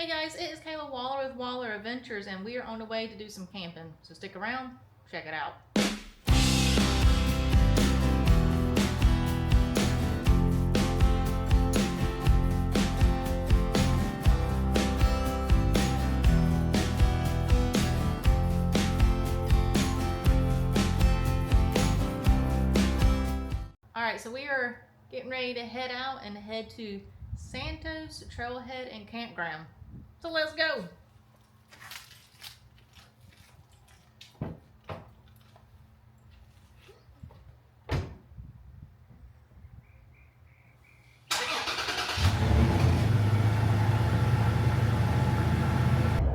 Hey guys, it is Kayla Waller with Waller Adventures, and we are on the way to do some camping. So stick around, check it out. Alright, so we are getting ready to head out and head to Santos Trailhead and Campground. So let's go!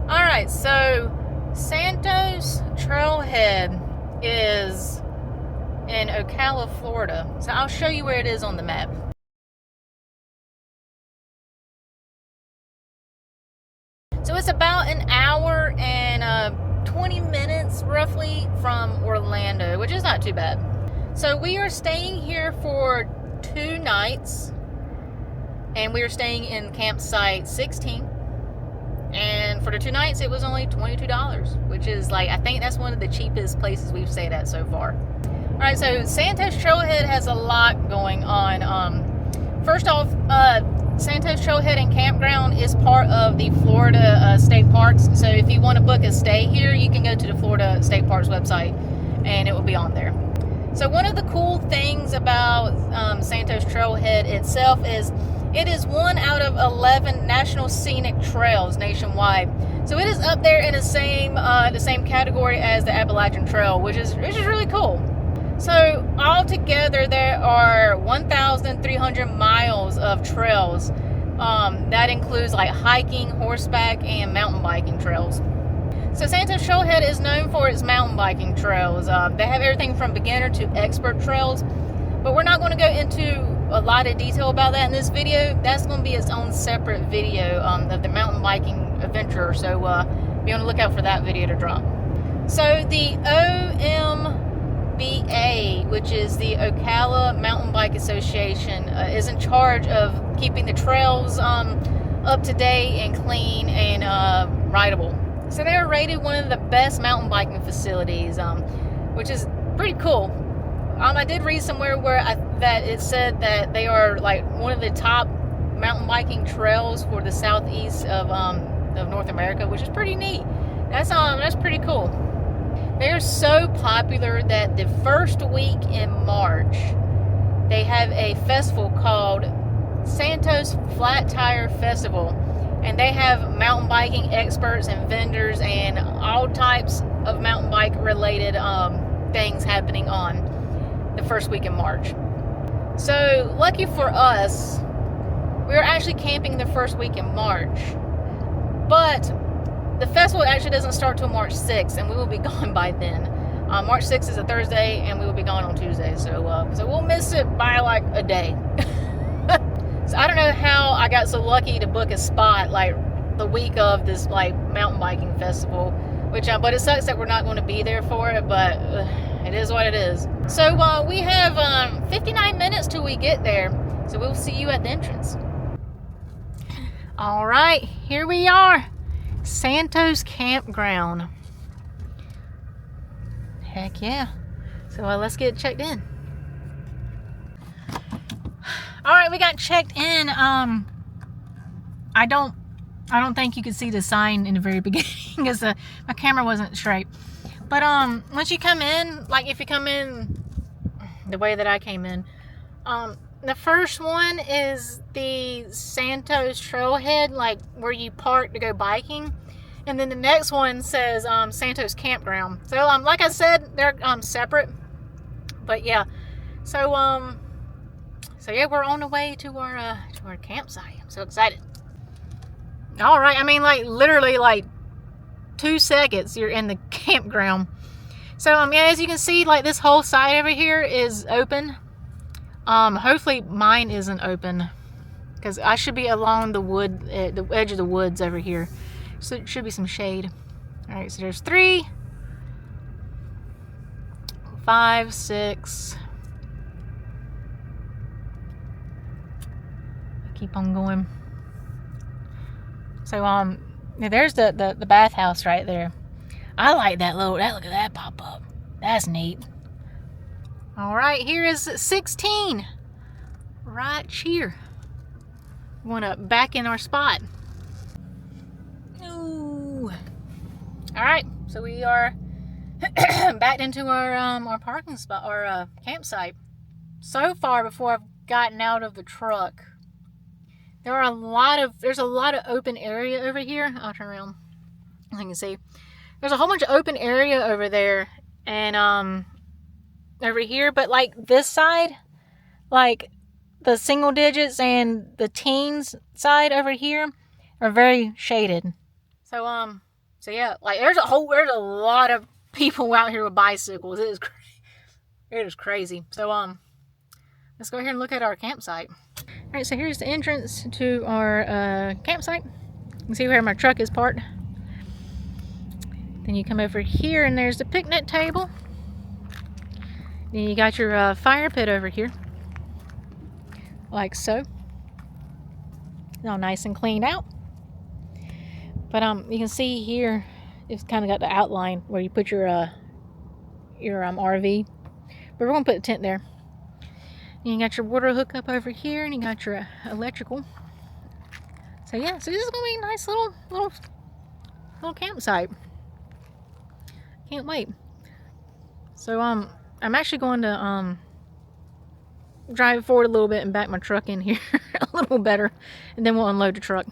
Alright, so Santos Trailhead is in Ocala, Florida. So I'll show you where it is on the map. So it's about an hour and 20 minutes roughly from Orlando, which is not too bad. So we are staying here for 2 nights, and we are staying in campsite 16. And for the 2 nights, it was only $22, which is like, I think that's one of the cheapest places we've stayed at so far. All right, so Santos Trailhead has a lot going on. First off, Santos Trailhead and Campground is part of the Florida State Parks. So if you want to book a stay here, you can go to the Florida State Parks website and it will be on there. So one of the cool things about Santos Trailhead itself is it is 1 out of 11 national scenic trails nationwide. So it is up there in the same category as the Appalachian Trail, which is really cool. So altogether, there are 1,300 miles of trails. That includes like hiking, horseback, and mountain biking trails. So Santos Trailhead is known for its mountain biking trails. They have everything from beginner to expert trails, but we're not going to go into a lot of detail about that in this video. That's going to be its own separate video of the mountain biking adventure. So be on the lookout for that video to drop. So the OMBA, which is the Ocala Mountain Bike Association, is in charge of keeping the trails up to date and clean and rideable. So they're rated one of the best mountain biking facilities, which is pretty cool. I did read somewhere that it said that they are like one of the top mountain biking trails for the southeast of North America, which is pretty neat. That's pretty cool. They are so popular that the first week in March, they have a festival called Santos Flat Tire Festival. And they have mountain biking experts and vendors and all types of mountain bike related things happening on the first week in March. So lucky for us, we were actually camping the first week in March. But the festival actually doesn't start till March 6th, and we will be gone by then. March 6th is a Thursday, and we will be gone on Tuesday. So we'll miss it by like a day. So I don't know how I got so lucky to book a spot like the week of this like mountain biking festival, but it sucks that we're not going to be there for it, but it is what it is. So we have 59 minutes till we get there, so we'll see you at the entrance. All right, here we are, Santos Campground. Heck yeah. So let's get checked in. All right, we got checked in. I don't think you could see the sign in the very beginning because my camera wasn't straight. But once you come in, like if you come in the way that I came in, the first one is the Santos Trailhead, like where you park to go biking, and then the next one says Santos Campground. So like I said, they're separate. But yeah, so yeah, we're on the way to our campsite. I'm so excited. All right, I mean, like literally like 2 seconds you're in the campground. So yeah, as you can see, like this whole side over here is open. Hopefully mine isn't open because I should be along the edge of the woods over here, so it should be some shade. All right, so there's 3, 5, 6. Keep on going. So yeah, there's the bathhouse right there. I like that look at that pop up. That's neat. All right, here is 16 right here. We want to back in our spot. Ooh. All right, so we are backed into our parking spot, our campsite. So far, before I've gotten out of the truck, there's a lot of open area over here. I'll turn around so you can see. There's a whole bunch of open area over there, and over here, but like this side, like the single digits and the teens side over here are very shaded. So yeah, like there's a lot of people out here with bicycles. It is crazy. So let's go ahead and look at our campsite. All right, so here's the entrance to our campsite. You can see where my truck is parked. Then you come over here and there's the picnic table. Then you got your fire pit over here, like so. It's all nice and cleaned out. But you can see here, it's kind of got the outline where you put your RV. But we're gonna put a tent there. And you got your water hookup over here, and you got your electrical. So yeah, so this is gonna be a nice little campsite. Can't wait. So I'm actually going to drive forward a little bit and back my truck in here a little better, and then we'll unload the truck.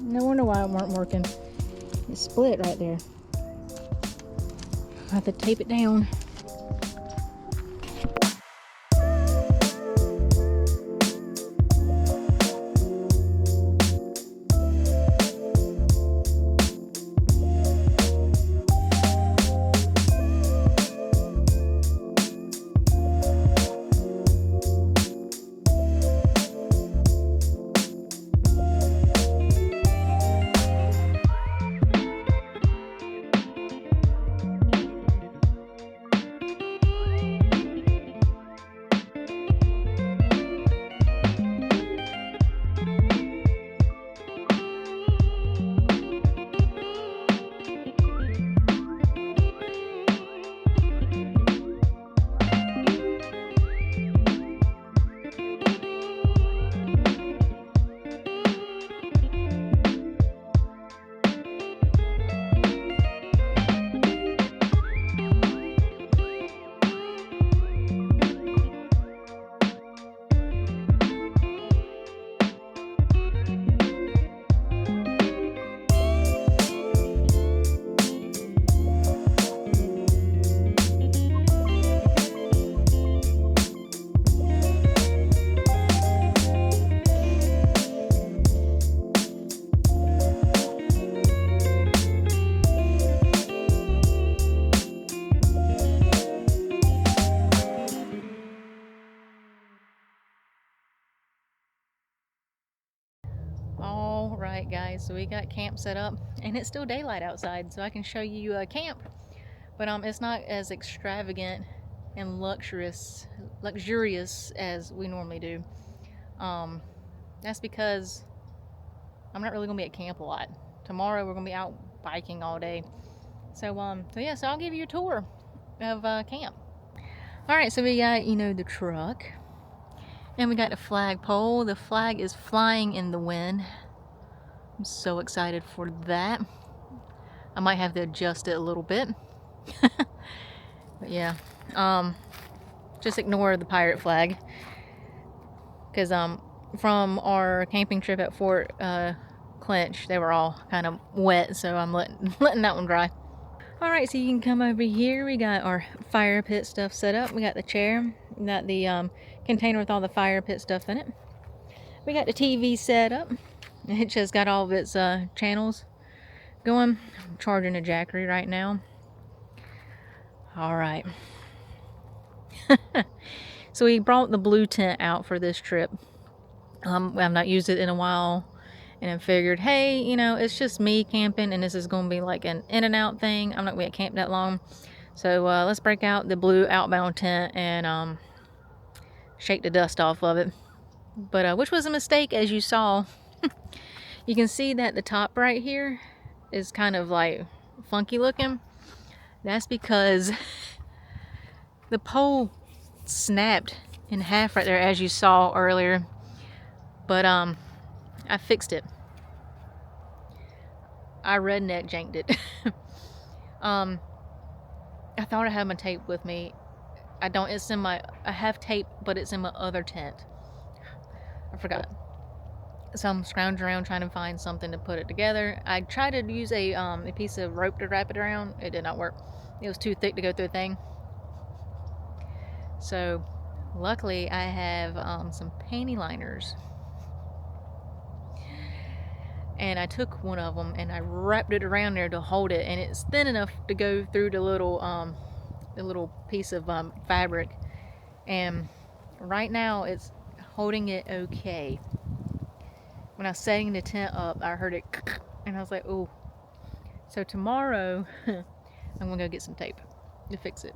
No wonder why it weren't working. It split right there. I have to tape it down. Alright, so we got camp set up, and it's still daylight outside, so I can show you a camp. But it's not as extravagant and luxurious as we normally do. That's because I'm not really gonna be at camp a lot. Tomorrow we're gonna be out biking all day. So I'll give you a tour of camp. Alright, so we got, the truck. And we got the flagpole. The flag is flying in the wind. I'm so excited for that. I might have to adjust it a little bit. But yeah, just ignore the pirate flag. Because from our camping trip at Fort Clinch, they were all kind of wet, so I'm letting that one dry. Alright, so you can come over here. We got our fire pit stuff set up. We got the chair. We got the container with all the fire pit stuff in it. We got the TV set up. It just got all of its channels going. I'm charging a Jackery right now. Alright. So we brought the blue tent out for this trip. I've not used it in a while. And I figured, hey, it's just me camping, and this is going to be like an in and out thing. I'm not going to camp that long. So let's break out the blue outbound tent and shake the dust off of it. But which was a mistake, as you saw. You can see that the top right here is kind of like funky looking. That's because the pole snapped in half right there, as you saw earlier. But I fixed it. I redneck janked it. I thought I had my tape with me. I don't. I have tape, but it's in my other tent. I forgot. So I'm scrounging around trying to find something to put it together. I tried to use a piece of rope to wrap it around. It did not work. It was too thick to go through the thing. So luckily I have some panty liners. And I took one of them and I wrapped it around there to hold it, and it's thin enough to go through the little piece of fabric. And right now it's holding it okay. When I was setting the tent up, I heard it, and I was like, "Ooh!" So tomorrow, I'm gonna go get some tape to fix it.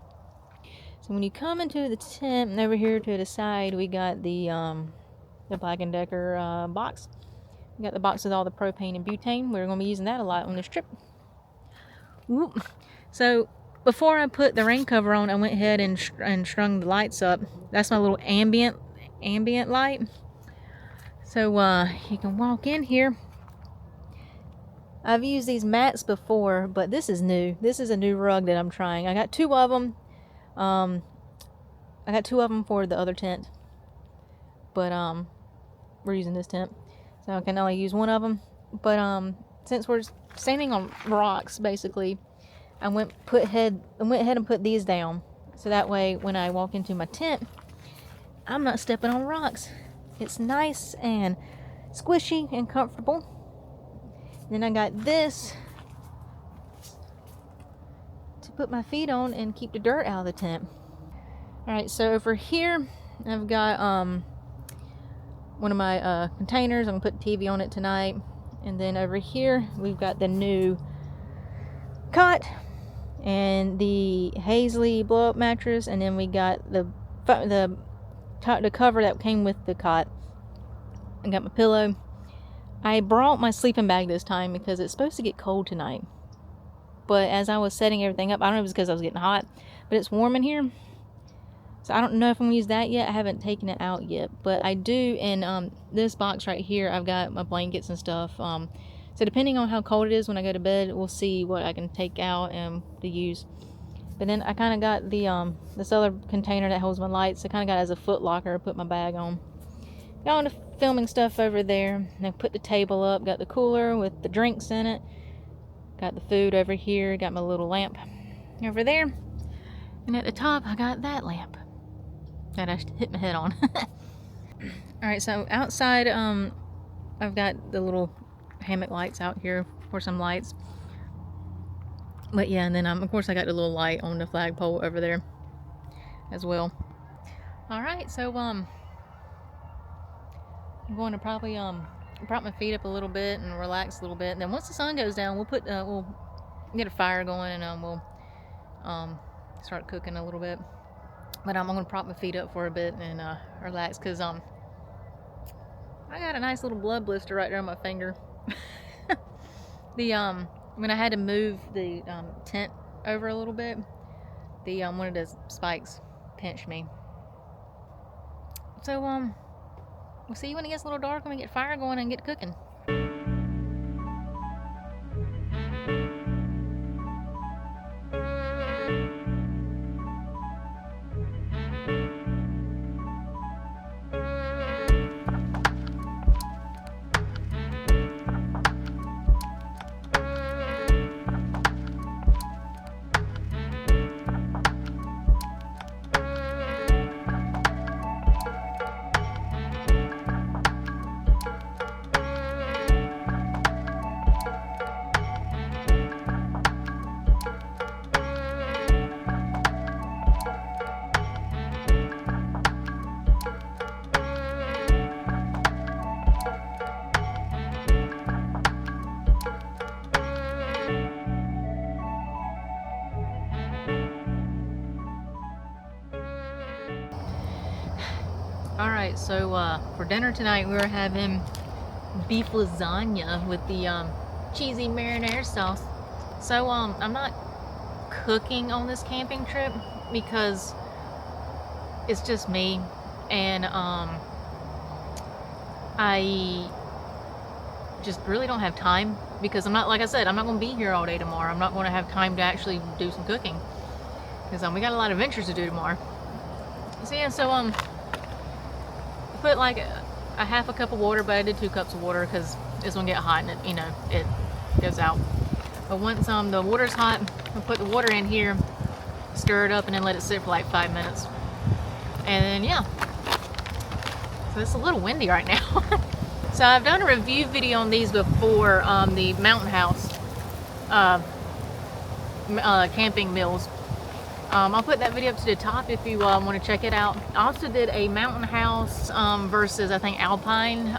So when you come into the tent, and over here to the side, we got the Black & Decker box. We got the box with all the propane and butane. We're going to be using that a lot on this trip. Whoop. So before I put the rain cover on, I went ahead and strung the lights up. That's my little ambient light. So you can walk in here. I've used these mats before, but this is new. This is a new rug that I'm trying. I got two of them. I got two of them for the other tent, but we're using this tent. So I can only use one of them. But since we're standing on rocks, basically, I went ahead and put these down. So that way, when I walk into my tent, I'm not stepping on rocks. It's nice and squishy and comfortable. Then I got this to put my feet on and keep the dirt out of the tent. Alright, so over here, I've got one of my containers. I'm going to put the TV on it tonight. And then over here we've got the new cot and the Hazley blow up mattress, and then we got the cover that came with the cot. I got my pillow. I brought my sleeping bag this time because it's supposed to get cold tonight, but as I was setting everything up, I don't know if it's because I was getting hot, but it's warm in here. So I don't know if I'm going to use that yet. I haven't taken it out yet. But I do in this box right here, I've got my blankets and stuff. So depending on how cold it is when I go to bed, we'll see what I can take out and to use. But then I kind of got the this other container that holds my lights. I kind of got it as a foot locker to put my bag on. Got all the filming stuff over there. And I put the table up. Got the cooler with the drinks in it. Got the food over here. Got my little lamp over there. And at the top, I got that lamp that I hit my head on. Alright, so outside, I've got the little hammock lights out here for some lights. But yeah, and then of course I got the little light on the flagpole over there as well. Alright, so I'm going to probably prop my feet up a little bit and relax a little bit. And then once the sun goes down, we'll get a fire going and we'll start cooking a little bit. But I'm gonna prop my feet up for a bit and relax, because I got a nice little blood blister right there on my finger. When I had to move the tent over a little bit, the one of those spikes pinched me. So we'll see you when it gets a little dark and we get fire going and get cooking. Alright, so for dinner tonight we were having beef lasagna with the cheesy marinara sauce. So I'm not cooking on this camping trip because it's just me, and I just really don't have time, because I'm not, like I said, I'm not going to be here all day tomorrow. I'm not going to have time to actually do some cooking, because we got a lot of adventures to do tomorrow. So yeah, so put like a half a cup of water, but I did 2 cups of water because it's gonna get hot and it, it goes out. But once the water's hot, I'll put the water in here, stir it up, and then let it sit for like 5 minutes. And then yeah, so it's a little windy right now. So I've done a review video on these before, the Mountain House camping meals. I'll put that video up to the top if you want to check it out. I also did a Mountain House versus, I think, Alpine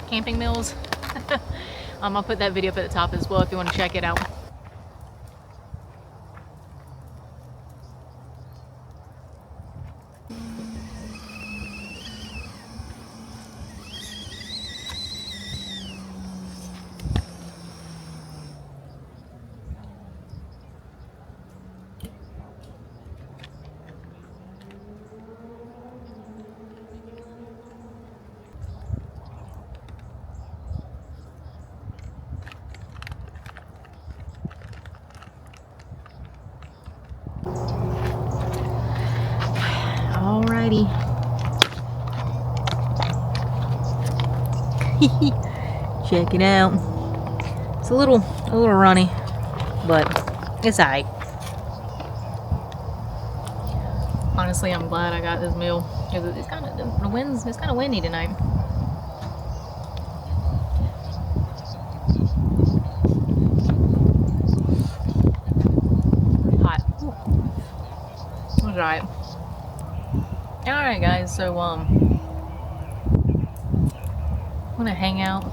camping meals. I'll put that video up at the top as well if you want to check it out. Alrighty. Check it out. It's a little runny, but it's alright. Honestly, I'm glad I got this meal because it's kind of windy tonight. Hot. It was alright. Alright guys, so I'm gonna hang out,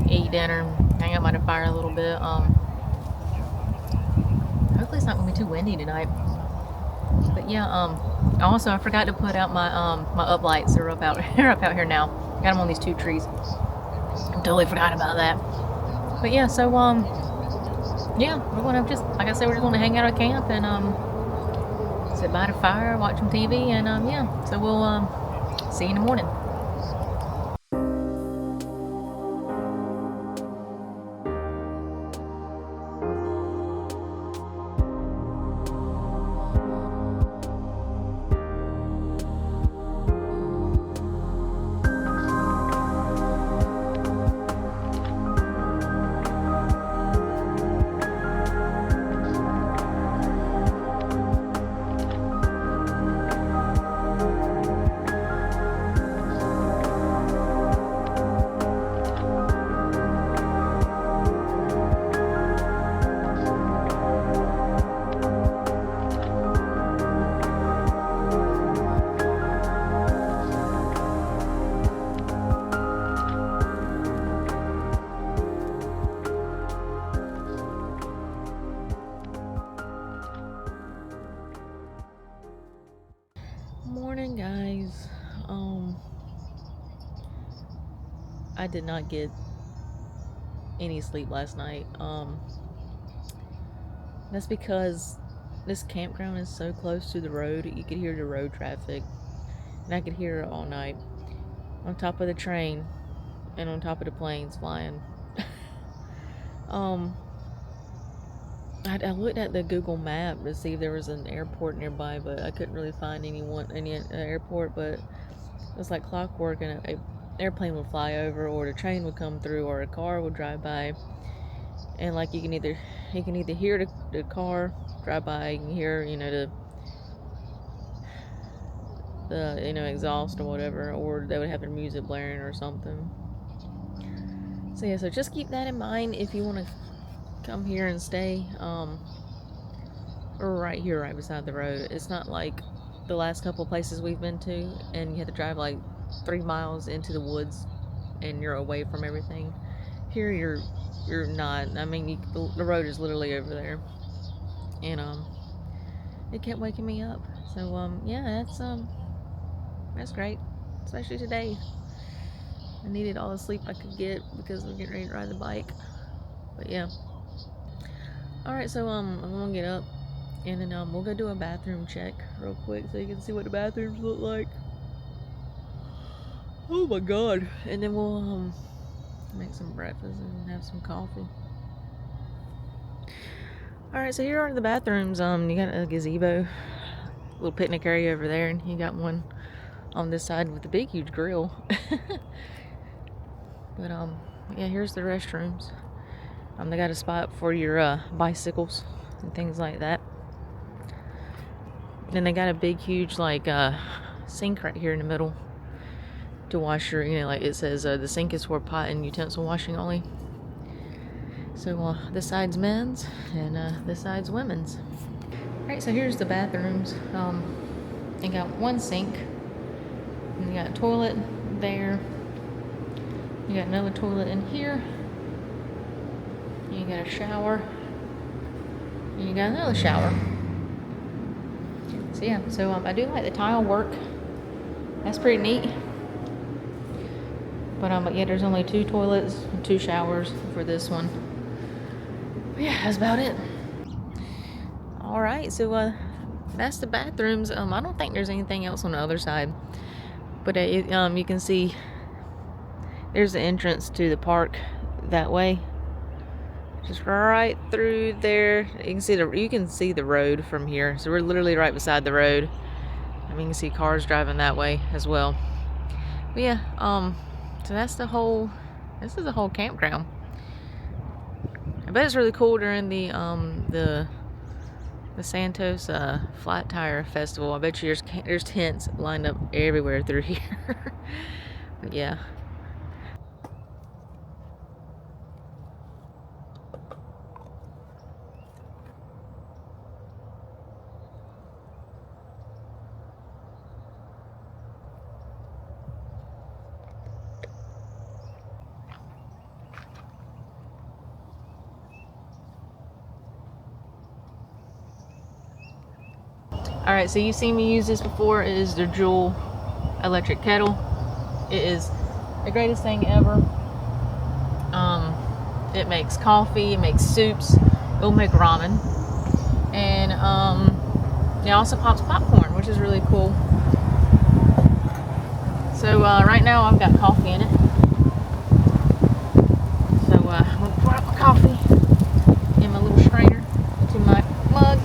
eat dinner, hang out by the fire a little bit. Hopefully it's not gonna be too windy tonight. But yeah, also I forgot to put out my my uplights. They're up out here now. Got them on these 2 trees. Totally forgot about that. But yeah, so yeah, we're gonna just, like I said, we're just gonna hang out at camp and sit by the fire, watch some TV, and yeah, so we'll see you in the morning. I did not get any sleep last night. That's because this campground is so close to the road. You could hear the road traffic, and I could hear it all night on top of the train and on top of the planes flying. I looked at the Google map to see if there was an airport nearby, but I couldn't really find any airport. But it was like clockwork, and a airplane would fly over, or the train would come through, or a car would drive by, and like you can either hear the car drive by, you can hear the exhaust or whatever, or they would have their music blaring or something. So yeah, so just keep that in mind if you want to come here and stay. We're right here, right beside the road. It's not like the last couple places we've been to, and you have to drive like 3 miles into the woods, and you're away from everything. Here, you're not. I mean, the road is literally over there, and it kept waking me up. So yeah, that's great, especially today. I needed all the sleep I could get because we're getting ready to ride the bike. But yeah. Alright, so I'm gonna get up, and then we'll go do a bathroom check real quick so you can see what the bathrooms look like. Oh my god. And then we'll make some breakfast and have some coffee. Alright, so here are the bathrooms. You got a gazebo, little picnic area over there, and you got one on this side with a big huge grill. But yeah, here's the restrooms. They got a spot for your bicycles and things like that. And they got a big huge like sink right here in the middle to wash your, like it says the sink is for pot and utensil washing only. So this side's men's and this side's women's. Alright, so here's the bathrooms. They got one sink, and you got a toilet there. You got another toilet in here. You got a shower. And you got another shower. So yeah, so I do like the tile work. That's pretty neat. But yeah, there's only 2 toilets and 2 showers for this one. But yeah, that's about it. All right, so that's the bathrooms. I don't think there's anything else on the other side, but you can see there's the entrance to the park that way, just right through there. You can see the road from here, so we're literally right beside the road. I mean, you can see cars driving that way as well. But yeah, so that's the whole. This is the whole campground. I bet it's really cool during the Santos Flat Tire Festival. I bet you there's tents lined up everywhere through here. But yeah. Alright, so you've seen me use this before. It is the Joulle electric kettle. It is the greatest thing ever. It makes coffee, it makes soups, it'll make ramen. And it also pops popcorn, which is really cool. So right now I've got coffee in it. So I'm going to pour out my coffee in my little strainer into my mug.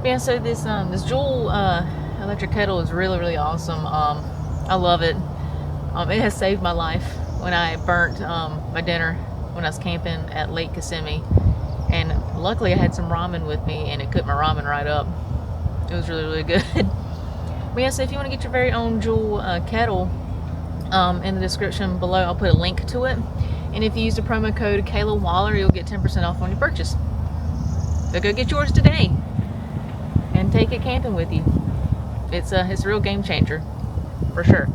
Yeah, so this Joulle electric kettle is really awesome. I love it. It has saved my life when I burnt my dinner when I was camping at Lake Kissimmee, and luckily I had some ramen with me, and it cooked my ramen right up. It was really good. But yeah, so if you want to get your very own Joulle kettle, in the description below I'll put a link to it, and if you use the promo code Kayla Waller, you'll get 10% off on your purchase. So go get yours today and take it camping with you. It's a real game changer, for sure.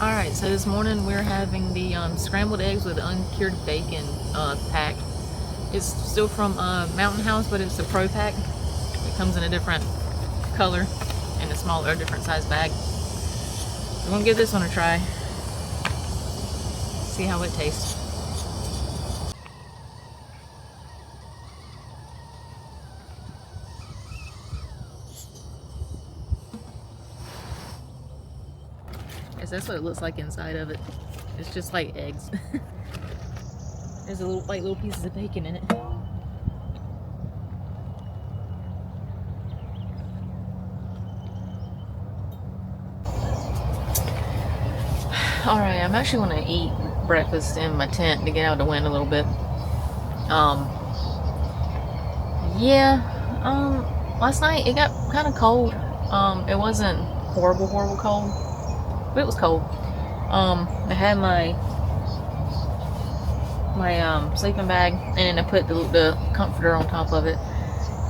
Alright, so this morning we're having the scrambled eggs with uncured bacon pack. It's still from Mountain House, but it's a pro pack. It comes in a different color and a smaller, different size bag. We're gonna give this one a try. See how it tastes. Yes, that's what it looks like inside of it. It's just like eggs. There's a little little pieces of bacon in it. Alright, I'm actually gonna eat breakfast in my tent to get out of the wind a little bit. Last night it got kind of cold. It wasn't horrible cold, but it was cold. I had my sleeping bag, and then I put the comforter on top of it.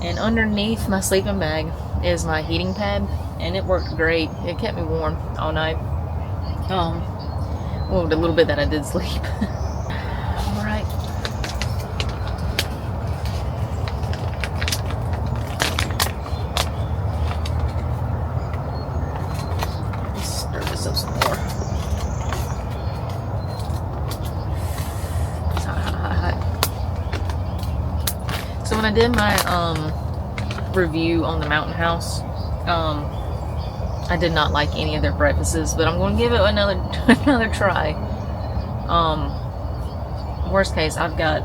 And underneath my sleeping bag is my heating pad, and it worked great. It kept me warm all night. Well, the little bit that I did sleep. All right. Let's stir this up some more. It's hot. So when I did my review on the Mountain House, I did not like any of their breakfasts, but I'm going to give it another try. Worst case, I've got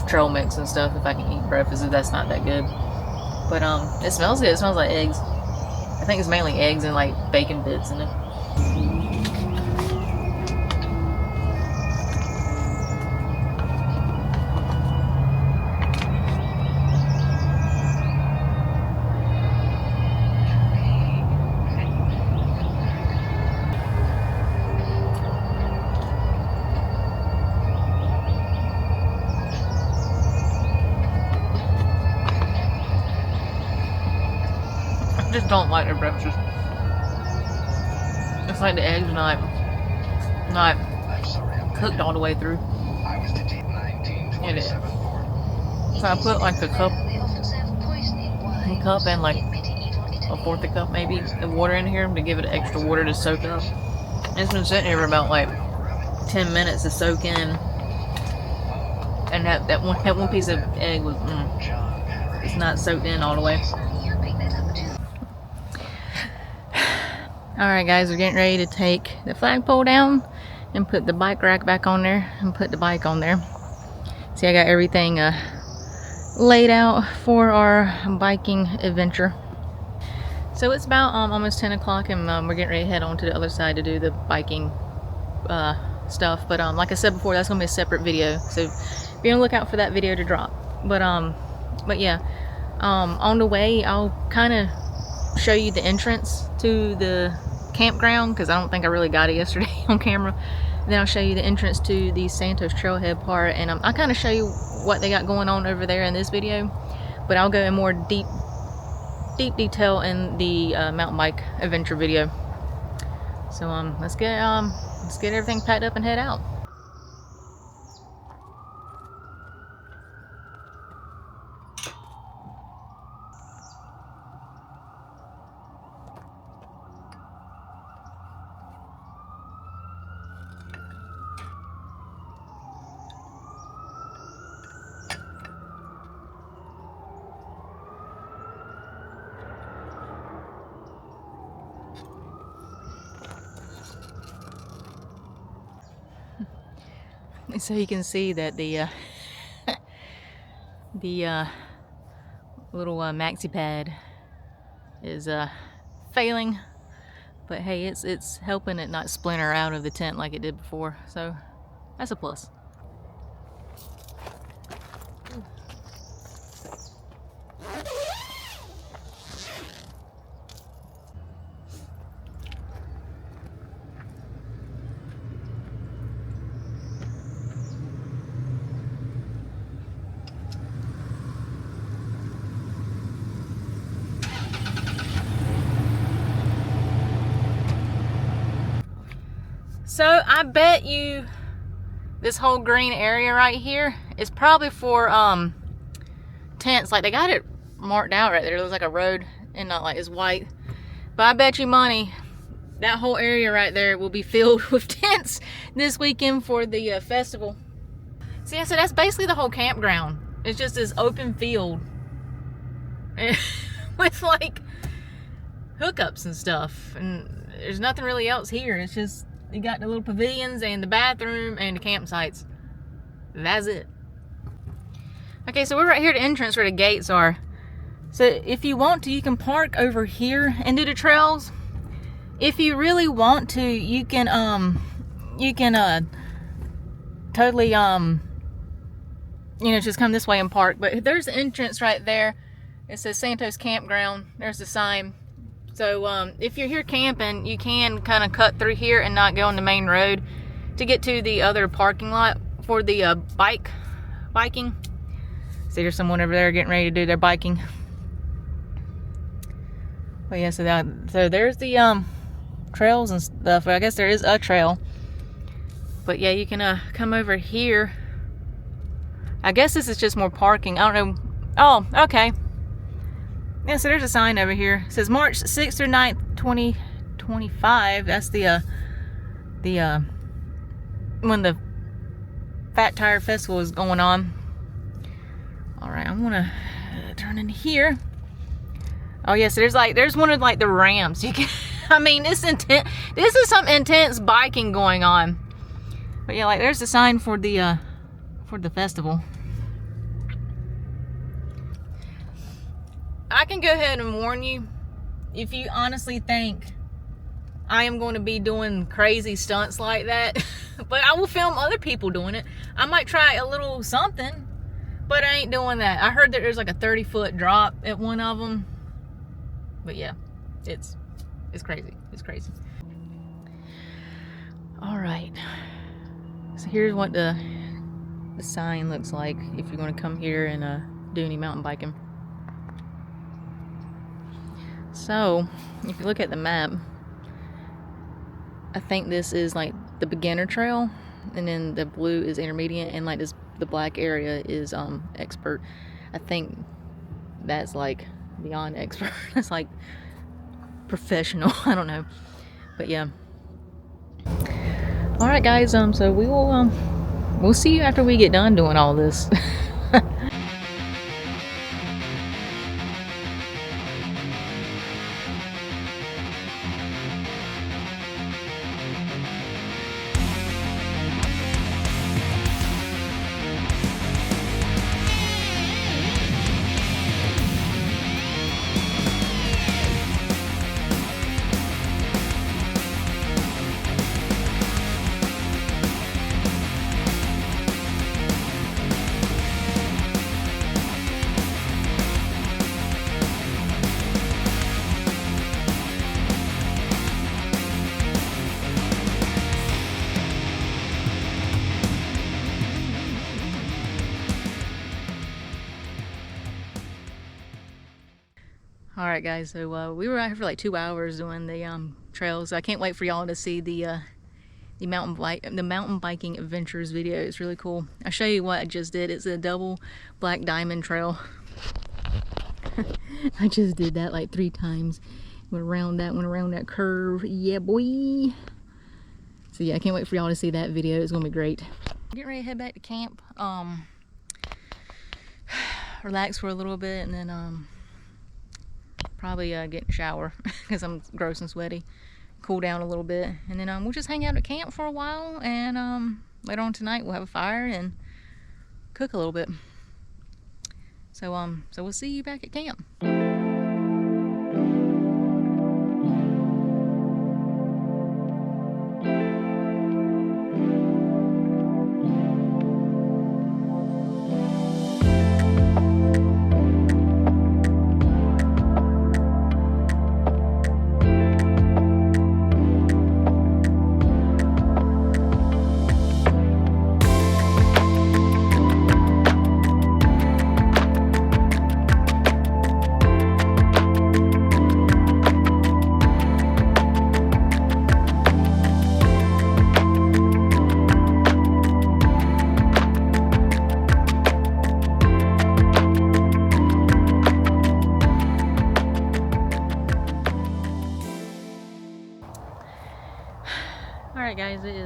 trail mix and stuff. If I can eat breakfast, that's not that good. But it smells good. It smells like eggs. I think it's mainly eggs and like bacon bits in it. I just don't like their breakfast. It's like the eggs not cooked all the way through. It is. So I put like a cup and like a fourth a cup maybe of water in here to give it extra water to soak up. And it's been sitting here for about like 10 minutes to soak in. And that one piece of egg was it's not soaked in all the way. Alright guys, we're getting ready to take the flagpole down and put the bike rack back on there and put the bike on there. See, I got everything laid out for our biking adventure. So it's about almost 10 o'clock, and we're getting ready to head on to the other side to do the biking stuff. But like I said before, that's going to be a separate video, so be on the lookout for that video to drop. But yeah, on the way I'll kind of show you the entrance to the campground, because I don't think I really got it yesterday on camera. And then I'll show you the entrance to the Santos Trailhead part, and I'll kind of show you what they got going on over there in this video, but I'll go in more deep detail in the mountain bike adventure video. So let's get everything packed up and head out. So you can see that the little maxi pad is failing, but hey, it's helping it not splinter out of the tent like it did before, so that's a plus. So I bet you this whole green area right here is probably for tents. Like they got it marked out right there. It looks like a road and not like it's white. But I bet you money that whole area right there will be filled with tents this weekend for the festival. See, so that's basically the whole campground. It's just this open field with like hookups and stuff, and there's nothing really else here. It's just you got the little pavilions and the bathroom and the campsites. That's it. Okay, so we're right here at the entrance where the gates are. So if you want to, you can park over here and do the trails. If you really want to, you can totally just come this way and park. But there's the entrance right there. It says Santos Campground. There's the sign. So if you're here camping, you can kind of cut through here and not go on the main road to get to the other parking lot for the biking. See, there's someone over there getting ready to do their biking. But yeah, so there's the trails and stuff. I guess there is a trail. But yeah, you can come over here. I guess this is just more parking. I don't know. Oh, okay. Yeah, so there's a sign over here. It says March 6th through 9th, 2025. That's the when the Fat Tire Festival is going on. All right, I'm gonna turn in here. Oh yeah, so there's one of like the ramps. You can, I mean, this is some intense biking going on. But yeah, like there's the sign for the festival. I can go ahead and warn you, if you honestly think I am going to be doing crazy stunts like that, but I will film other people doing it. I might try a little something, but I ain't doing that. I heard that there's like a 30-foot drop at one of them. But yeah, it's crazy. It's crazy. All right. So here's what the sign looks like if you're going to come here and do any mountain biking. So, if you look at the map, I think this is like the beginner trail, and then the blue is intermediate, and like the black area is expert. I think that's like beyond expert. That's like professional. I don't know, but yeah. All right, guys. So we will we'll see you after we get done doing all this. Alright guys, so we were out here for like 2 hours doing the trails. So I can't wait for y'all to see the mountain biking adventures video. It's really cool. I'll show you what I just did. It's a double black diamond trail. I just did that like 3 times. Went around that curve. Yeah, boy. So yeah, I can't wait for y'all to see that video. It's gonna be great. Getting ready to head back to camp. Relax for a little bit, and then probably get in a shower because I'm gross and sweaty. Cool down a little bit, and then we'll just hang out at camp for a while, and later on tonight we'll have a fire and cook a little bit. So we'll see you back at camp.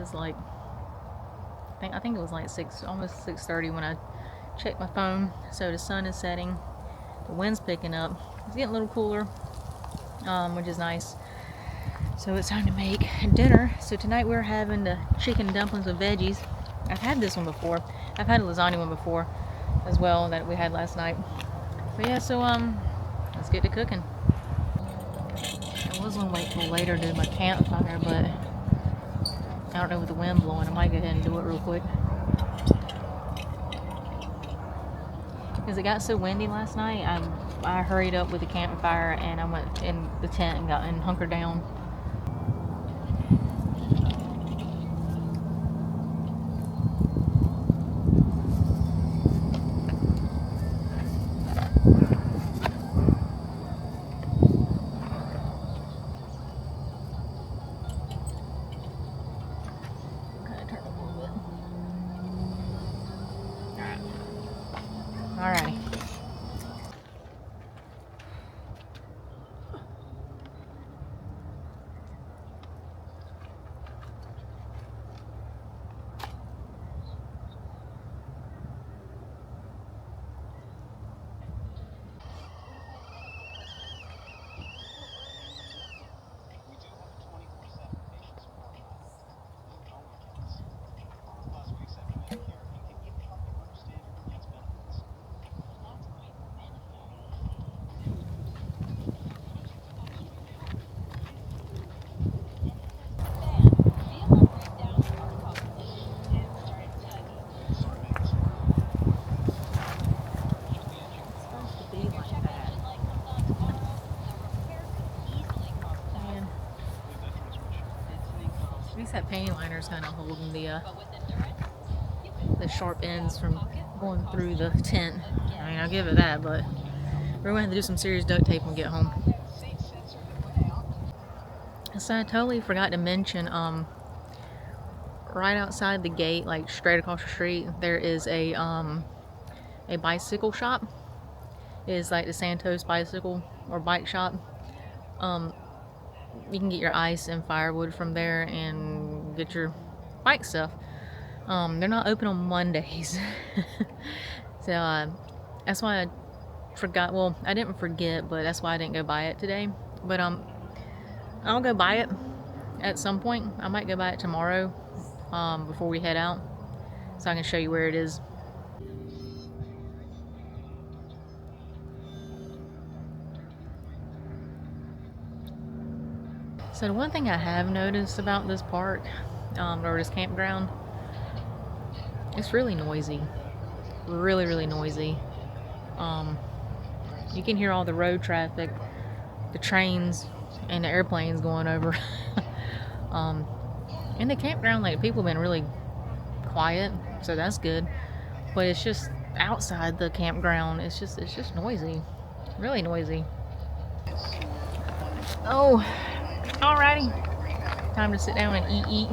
is like, I think it was like almost 6:30 when I checked my phone. So the sun is setting, the wind's picking up, it's getting a little cooler, which is nice. So it's time to make dinner. So tonight we're having the chicken dumplings with veggies. I've had this one before. I've had a lasagna one before as well that we had last night. But yeah, so let's get to cooking. I was gonna wait till later to do my campfire, but I don't know, with the wind blowing, I might go ahead and do it real quick. Because it got so windy last night, I hurried up with the campfire and I went in the tent and hunkered down. Alrighty. At least that paint liner is kind of holding the sharp ends from going through the tent. I mean, I'll give it that, but we're going to have to do some serious duct tape when we get home. So I totally forgot to mention, right outside the gate, like straight across the street, there is a bicycle shop. It is like the Santos bicycle or bike shop. You can get your ice and firewood from there and get your bike stuff. They're not open on Mondays. So that's why I forgot. Well, I didn't forget, but that's why I didn't go buy it today. But I'll go buy it at some point. I might go buy it tomorrow, before we head out, so I can show you where it is. So the one thing I have noticed about this park, or this campground, it's really noisy. Really, really noisy. You can hear all the road traffic, the trains, and the airplanes going over. In the campground, like, people have been really quiet, so that's good. But it's just outside the campground, it's just noisy. Really noisy. Oh, alrighty. Time to sit down and eat.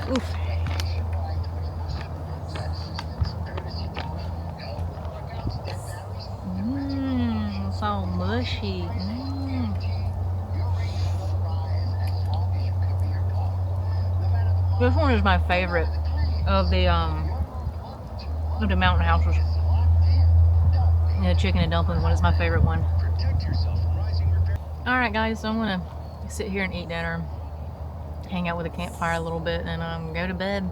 Oof. It's all mushy. This one is my favorite of the mountain houses. The chicken and dumpling one is my favorite one. Alright guys, so I'm gonna sit here and eat dinner, hang out with a campfire a little bit, and go to bed.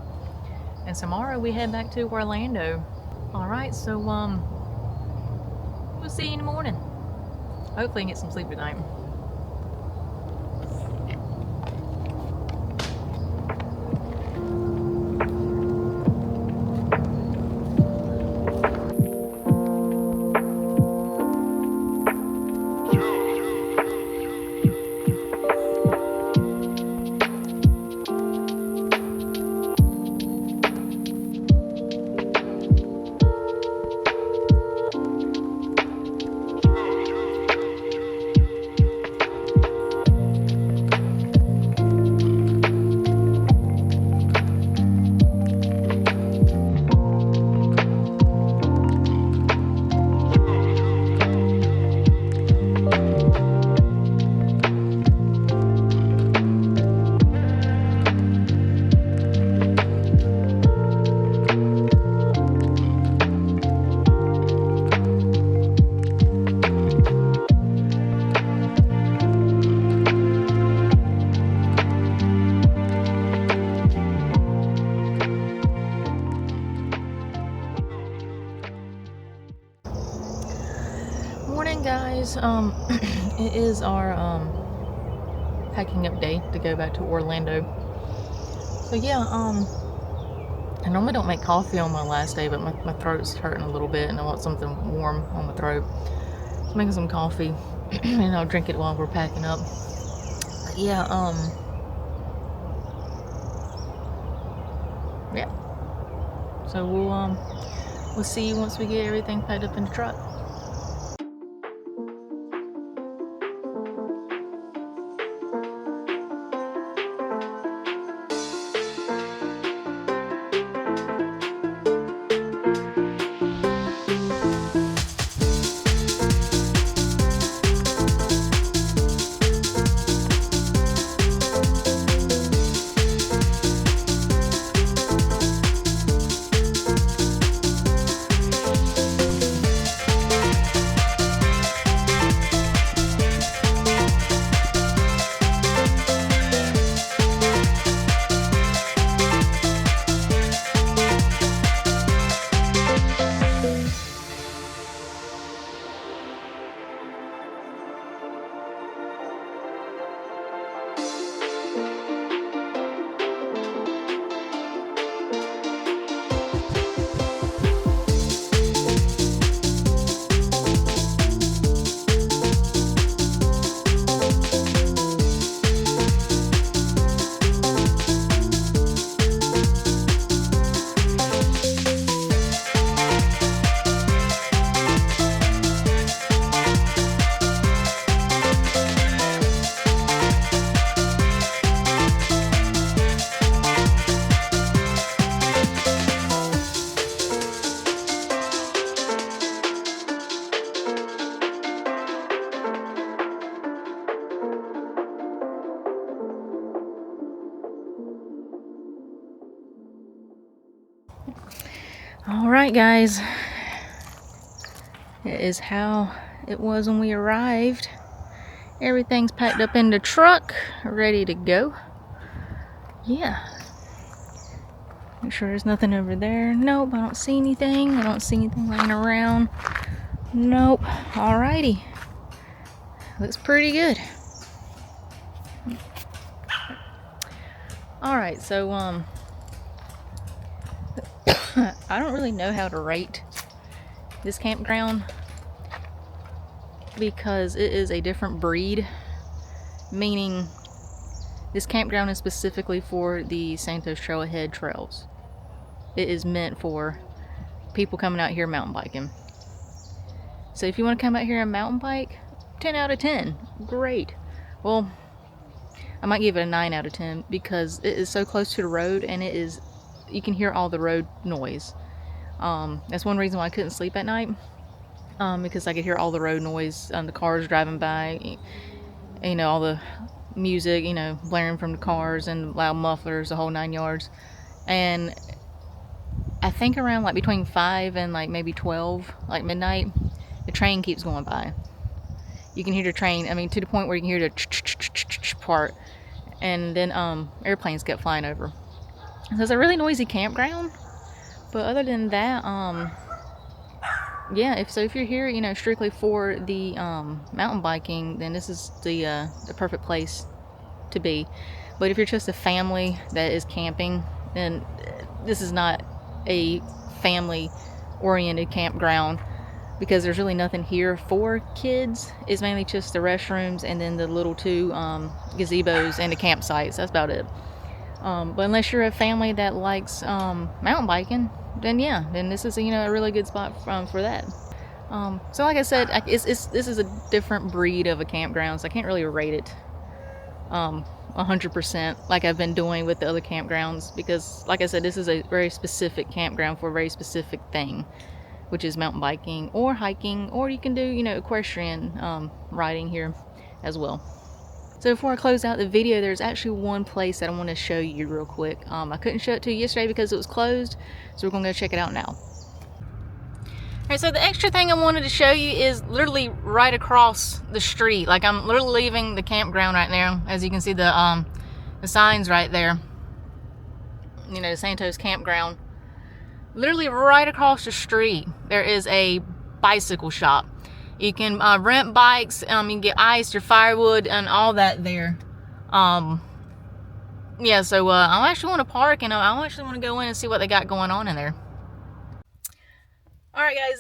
And tomorrow we head back to Orlando. Alright, so we'll see you in the morning. Hopefully I can get some sleep tonight. morning, guys. It is our packing up day to go back to Orlando. So yeah, I normally don't make coffee on my last day, but my throat's hurting a little bit and I want something warm on my throat. So I'm making some coffee and I'll drink it while we're packing up. But yeah, yeah. So we'll see you once we get everything packed up in the truck. Alright, guys, it is how it was when we arrived. Everything's packed up in the truck, ready to go. Yeah. Make sure there's nothing over there. Nope, I don't see anything. I don't see anything laying around. Nope. Alrighty. Looks pretty good. Alright, so I don't really know how to rate this campground because it is a different breed, meaning this campground is specifically for the Santos Trailhead trails. It is meant for people coming out here mountain biking. So if you want to come out here and mountain bike, 10 out of 10, great. Well, I might give it a 9 out of 10 because it is so close to the road and it is, you can hear all the road noise. That's one reason why I couldn't sleep at night, because I could hear all the road noise, the cars driving by, you know, all the music, you know, blaring from the cars and loud mufflers, the whole 9 yards. And I think around like between 5 and like maybe 12, like midnight, the train keeps going by. You can hear the train, I mean, to the point where you can hear the part, and then airplanes kept flying over. So it's a really noisy campground, but other than that, yeah, if you're here, you know, strictly for the mountain biking, then this is the perfect place to be. But if you're just a family that is camping, then this is not a family oriented campground, because there's really nothing here for kids. It's mainly just the restrooms and then the little 2 gazebos and the campsites. That's about it. But unless you're a family that likes mountain biking, then yeah, then this is, you know, a really good spot for that. So like I said, this is a different breed of a campground, so I can't really rate it 100% like I've been doing with the other campgrounds, because like I said, this is a very specific campground for a very specific thing, which is mountain biking or hiking, or you can do, you know, equestrian riding here as well. So before I close out the video, there's actually one place that I want to show you real quick. I couldn't show it to you yesterday because it was closed, so we're going to go check it out now. Alright, so the extra thing I wanted to show you is literally right across the street. Like, I'm literally leaving the campground right now. As you can see, the signs right there. You know, Santos Campground. Literally right across the street, there is a bicycle shop. You can rent bikes. You can get ice, your firewood, and all that there. Yeah, so I actually want to park, and I actually want to go in and see what they got going on in there. All right, guys.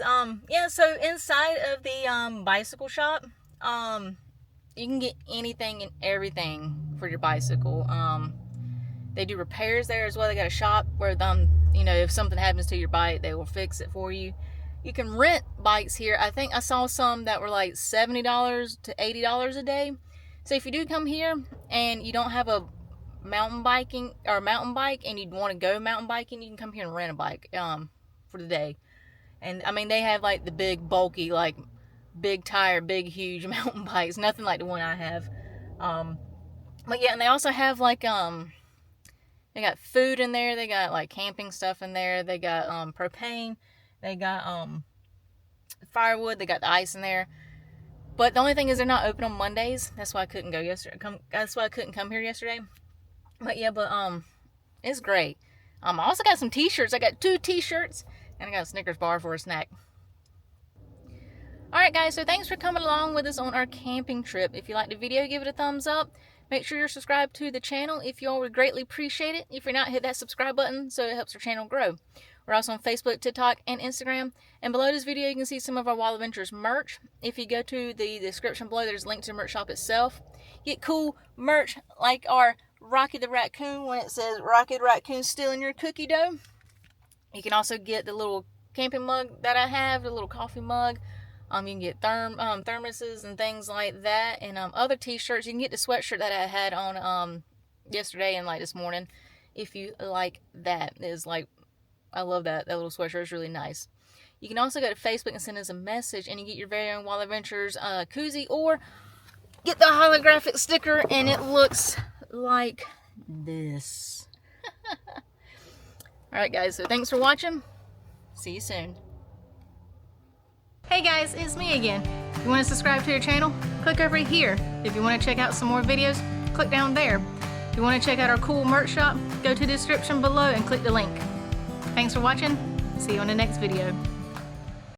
Yeah, so inside of the bicycle shop, you can get anything and everything for your bicycle. They do repairs there as well. They got a shop where you know, if something happens to your bike, they will fix it for you. You can rent bikes here. I think I saw some that were like $70 to $80 a day. So if you do come here and you don't have a mountain bike and you want to go mountain biking, you can come here and rent a bike for the day. And I mean, they have like the big bulky, like big tire, big huge mountain bikes, nothing like the one I have. But yeah, and they also have like they got food in there, they got like camping stuff in there, they got propane, they got firewood, they got the ice in there. But the only thing is they're not open on Mondays. That's why I couldn't go yesterday. That's why I couldn't come here yesterday. But yeah, it's great. I also got some t-shirts. I got 2 t-shirts and I got a Snickers bar for a snack. Alright guys, so thanks for coming along with us on our camping trip. If you liked the video, give it a thumbs up. Make sure you're subscribed to the channel if you all would greatly appreciate it. If you're not, hit that subscribe button so it helps our channel grow. We're also on Facebook, TikTok, and Instagram. And below this video, you can see some of our Wild Adventures merch. If you go to the description below, there's a link to the merch shop itself. Get cool merch like our Rocky the Raccoon when it says Rocky the Raccoon stealing your cookie dough. You can also get the little camping mug that I have, the little coffee mug. You can get thermoses and things like that, and other t-shirts. You can get the sweatshirt that I had on yesterday and like this morning, if you like that. It's like, I love that little sweatshirt. It's really nice. You can also go to Facebook and send us a message, and you get your very own Wild Adventures koozie, or get the holographic sticker, and it looks like this. Alright guys, so thanks for watching. See you soon. Hey guys, it's me again. If you want to subscribe to your channel, click over here. If you want to check out some more videos, click down there. If you want to check out our cool merch shop, go to the description below and click the link. Thanks for watching. See you on the next video.